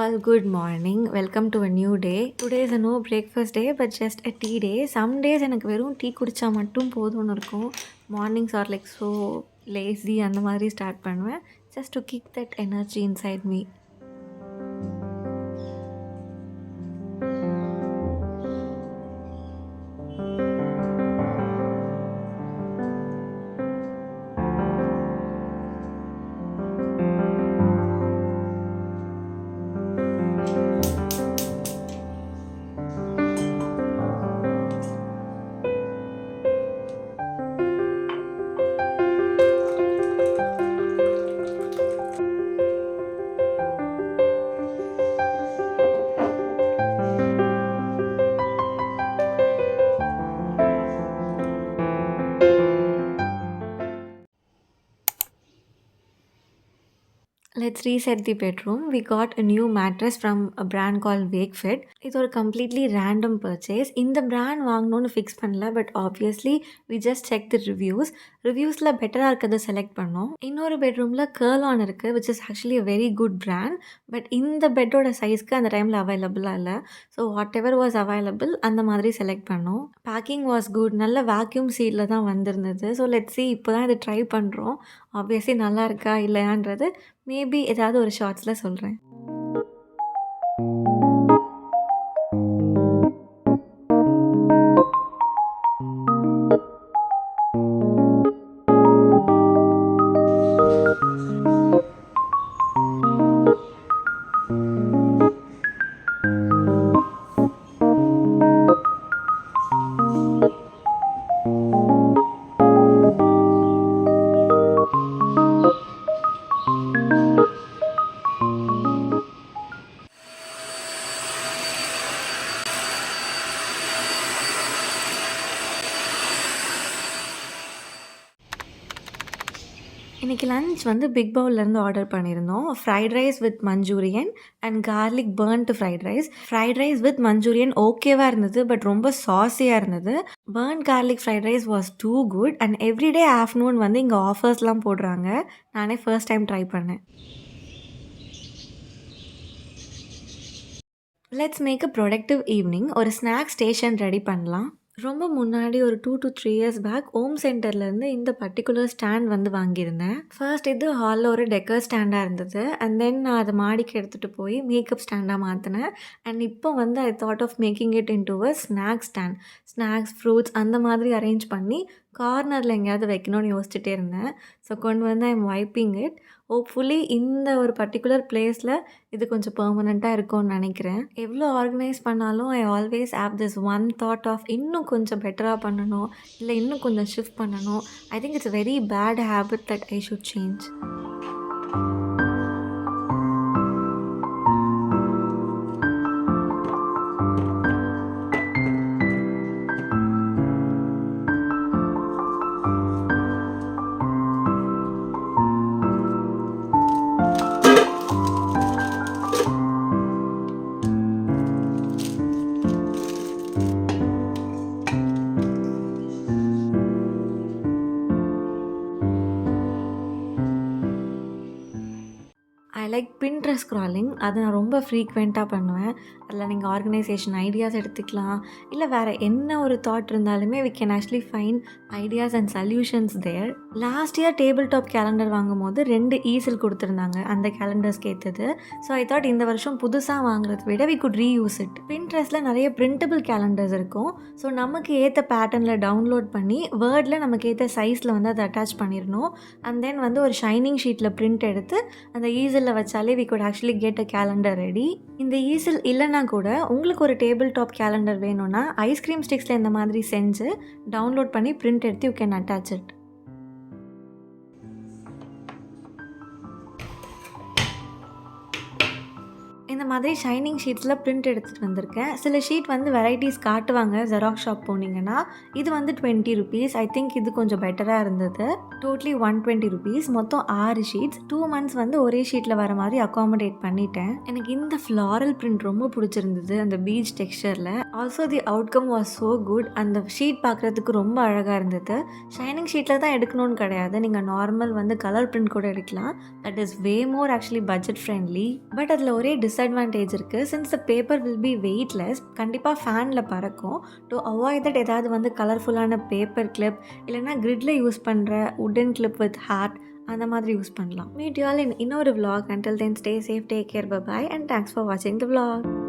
all, good morning. Welcome to a new day. Today is a no breakfast day but just a tea day. Some days எனக்கு வெறும் tea குடித்தா மட்டும் போதும்னு இருக்கும். Mornings are like so lazy அந்த மாதிரி start பண்ணுவேன். Just to kick that energy inside me. Let's reset the bedroom. We got a new mattress from a brand called Wakefit. இது ஒரு கம்ப்ளீட்லி ரேண்டம் பர்ச்சேஸ். இந்த பிராண்ட் வாங்கணும்னு fix பண்ணல, but obviously we just check the ரிவ்யூஸில் பெட்டராக இருக்கிறத select பண்ணோம். இன்னொரு பெட்ரூமில் கேர்ல் ஆன் இருக்குது, which is actually a very good brand. But இந்த பெட்டோட சைஸ்க்கு அந்த டைமில் அவைலபிளாக இல்லை. So whatever was available அந்த மாதிரி செலக்ட் பண்ணோம். Packing was good. நல்ல வேக்யூம் சீலில் தான் வந்திருந்தது. ஸோ லெட்ஸ் see, இப்போ தான் இதை ட்ரை பண்ணுறோம். ஆப்வியஸ்லி நல்லா இருக்கா இல்லையான்றது மேபி ஏதாவது ஒரு ஷார்ட்ஸில் சொல்கிறேன். இன்றைக்கி லன்ச் வந்து பிக் பவுல்லேருந்து ஆர்டர் பண்ணியிருந்தோம். Fried rice with Manchurian and garlic burnt fried rice. Fried rice with Manchurian ஓகேவாக இருந்தது, பட் ரொம்ப சாஸியாக இருந்தது. Burnt garlic fried rice was too good. And everyday afternoon வந்து இங்கே ஆஃபர்ஸ்லாம் போடுறாங்க. நானே ஃபர்ஸ்ட் டைம் ட்ரை பண்ணேன். Let's make a productive evening. ஒரு ஸ்நாக் ஸ்டேஷன் ரெடி பண்ணலாம். ரொம்ப முன்னாடி ஒரு 2 to 3 இயர்ஸ் பேக் ஹோம் சென்டர்லேருந்து இந்த பர்டிகுலர் ஸ்டாண்ட் வந்து வாங்கியிருந்தேன். ஃபர்ஸ்ட் இது ஹாலில் ஒரு டெக்கர் ஸ்டாண்டாக இருந்தது. அண்ட் தென் நான் அதை மாடிக்கு எடுத்துகிட்டு போய் மேக்கப் ஸ்டாண்டாக மாற்றினேன். அண்ட் இப்போ வந்து I thought of making it into a snack stand. Snacks, fruits அந்த மாதிரி அரேஞ்ச் பண்ணி கார்னரில் எங்கேயாவது வைக்கணும்னு யோசிச்சுட்டே இருந்தேன். ஸோ கொண்டு வந்து I am wiping it. Hopefully இந்த ஒரு பர்டிகுலர் பிளேஸில் இது கொஞ்சம் பெர்மனெண்ட்டாக இருக்கும்னு நினைக்கிறேன். எவ்வளோ ஆர்கனைஸ் பண்ணாலும் I always have this one thought of இன்னும் கொஞ்சம் பெட்டராக பண்ணணும், இல்லை இன்னும் கொஞ்சம் ஷிஃப்ட் பண்ணணும். I think it's very bad habit that I should change. I like Pinterest scrolling. அது நான் ரொம்ப ஃப்ரீக்வெண்ட்டாக பண்ணுவேன். அதில் நீங்கள் ஆர்கனைசேஷன் ஐடியாஸ் எடுத்துக்கலாம், இல்லை வேறு என்ன ஒரு தாட் இருந்தாலுமே we can actually find ideas and solutions there. Last year table top calendar வாங்கும் போது 2 ஈசல் கொடுத்துருந்தாங்க அந்த கேலண்டர்ஸ்க்கு ஏற்றது. ஸோ ஐ தாட் இந்த வருஷம் புதுசாக வாங்குறத விட வி குட் ரீயூஸ் இட். பின்ட்ரெஸ்ட்டில் நிறைய பிரிண்டபிள் கேலண்டர்ஸ் இருக்கும். ஸோ நமக்கு ஏற்ற பேட்டர்னில் டவுன்லோட் பண்ணி வேர்டில் நமக்கு ஏற்ற சைஸில் வந்து அதை அட்டாச் பண்ணிடணும். அண்ட் தென் வந்து ஒரு ஷைனிங் ஷீட்டில் பிரிண்ட் எடுத்து அந்த ஈசலில் வச்சாலே we could actually get a calendar ready. இந்த ஈசல் இல்லைன்னா கூட உங்களுக்கு ஒரு டேபிள் டாப் கேலண்டர் வேணும்னா ஐஸ்கிரீம் ஸ்டிக்ஸில் இந்த மாதிரி செஞ்சு டவுன்லோட் பண்ணி பிரிண்ட் எடுத்து யூ கேன் அட்டாச் இட். இந்த மாதிரி ஷைனிங் ஷீட்ஸில் பிரிண்ட் எடுத்துகிட்டு வந்திருக்கேன். சில ஷீட் வந்து வெரைட்டிஸ் காட்டுவாங்க ஜெராக்ஸ் ஷாப் போனீங்கன்னா. இது வந்து 20 rupees. ஐ திங்க் இது கொஞ்சம் பெட்டராக இருந்தது. Totally 120 rupees. மொத்தம் 6 ஷீட்ஸ். 2 months வந்து ஒரே ஷீட்டில் வர மாதிரி அகாமடேட் பண்ணிட்டேன். எனக்கு இந்த ஃப்ளாரல் பிரிண்ட் ரொம்ப பிடிச்சிருந்தது, அந்த பீச் டெக்ஸ்சரில். Also the outcome was so good. அந்த ஷீட் பார்க்குறதுக்கு ரொம்ப அழகாக இருந்தது. ஷைனிங் ஷீட்டில் தான் எடுக்கணும்னு கிடையாது, நீங்கள் நார்மல் வந்து கலர் பிரிண்ட் கூட எடுக்கலாம். That is way more actually budget friendly. But அதில் ஒரே டிஸ்அட்வான்டேஜ் டிஸ்அட்வான்டேஜ் இருக்குது. Since the paper will be weightless, கண்டிப்பாக ஃபேனில் பறக்கும். டு அவாய்ட் தட் ஏதாவது வந்து கலர்ஃபுல்லான பேப்பர் கிளிப் இல்லைன்னா கிரிட்ல யூஸ் பண்ணுற உட்டன் கிளிப் வித் ஹார்ட் அந்த மாதிரி யூஸ் பண்ணலாம். மீட் யூ ஆல் இன் இன்னொரு vlog. Until then, stay safe, take care, bye bye, and thanks for watching the vlog.